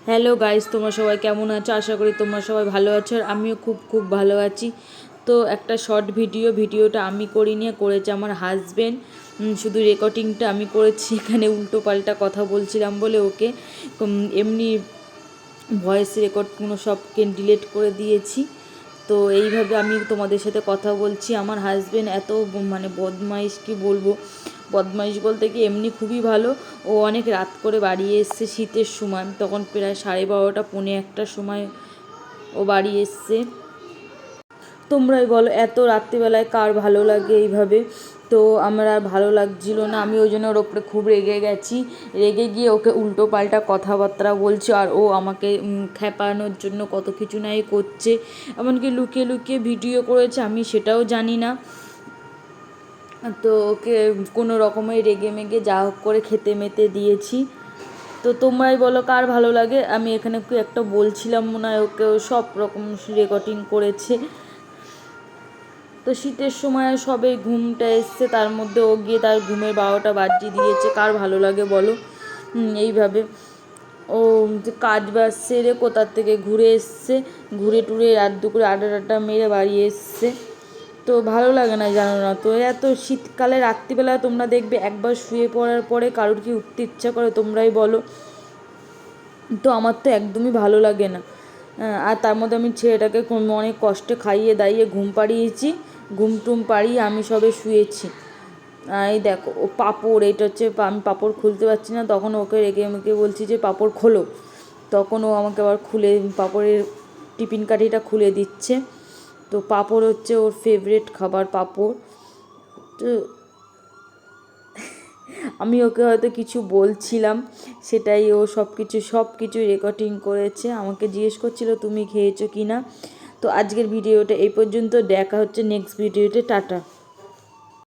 Hello guys, তোমরা সবাই কেমন আছো? আশা করি তোমরা সবাই ভালো আছো, আর আমিও খুব খুব ভালো আছি। তো একটা শর্ট ভিডিওটা আমি করিনি, করেছে আমার হাজবেন্ড। শুধু রেকর্ডিংটা আমি করেছি। এখানে উল্টো পাল্টা কথা বলছিলাম বলে ওকে এমনি ভয়েস রেকর্ডগুলো সবকে ডিলিট করে দিয়েছি। তো এইভাবে আমি তোমাদের সাথে কথা বলছি। আমার হাজবেন্ড এত মানে বদমাইশ, কি বলবো, বদমাইশ বলতে কি এমনি খুবই ভালো। ও অনেক রাত করে বাড়ি এসছে শীতের সময়, তখন প্রায় 12:30 পৌনে 1টার সময় ও বাড়ি এসছে। তোমরাই বলো, এত রাত্রিবেলায় কার ভালো লাগে এইভাবে? তো আমার আর ভালো লাগছিল না, আমি ওই জন্য ওর ওপরে খুব রেগে গেছি। রেগে গিয়ে ওকে উল্টো পাল্টা কথাবার্তা বলছি, আর ও আমাকে খেপানোর জন্য কত কিছু নাই করছে। এমনকি লুকিয়ে লুকিয়ে ভিডিও করেছে, আমি সেটাও জানি না। তো ওকে কোনো রকমে রেগে মেগে যা হোক করে খেতে মেতে দিয়েছি। তো তোমরাই বলো কার ভালো লাগে? আমি এখানে একটা বলছিলাম, মনে হয় ওকে সব রকম রেকর্ডিং করেছে। তো শীতের সময় সবে ঘুমটা এসছে, তার মধ্যে ও গিয়ে তার ঘুমের 12টা বাজিয়ে দিয়েছে। কার ভালো লাগে বলো? এইভাবে ও কাজ বাজ সেরে কোথার থেকে ঘুরে এসছে, ঘুরে টুরে রাত দুপুরে আড্ডা মেরে বাড়ি এসছে। তো ভালো লাগে না, জানো না তো? এত শীতকালে রাত্রিবেলা তোমরা দেখবে একবার শুয়ে পড়ার পরে কারোর কি উঠতে ইচ্ছা করে? তোমরাই বলো। তো আমার তো একদমই ভালো লাগে না। আর তার মধ্যে আমি ছেলেটাকে অনেক কষ্টে খাইয়ে দাইয়ে ঘুম পাড়িয়েছি। ঘুম টুম পাড়িয়ে আমি সবে শুয়েছি। এই দেখো, ও পাঁপড়, এটা হচ্ছে, আমি পাঁপড় খুলতে পারছি না, তখন ওকে রেগে মেগে বলছি যে পাঁপড় খোলো। তখন ও আমাকে আবার খুলে পাঁপড়ের টিফিন কাঠিটা খুলে দিচ্ছে। তো পাঁপড় হচ্ছে ওর ফেভারিট খাবার, পাঁপড়। তো আমি ওকে হয়তো কিছু বলছিলাম, সেটাই ও সব কিছু রেকর্ডিং করেছে। আমাকে জিজ্ঞেস করছিল তুমি খেয়েছো কি না। তো আজকের ভিডিওটা এই পর্যন্ত, দেখা হচ্ছে নেক্সট ভিডিওতে। টাটা।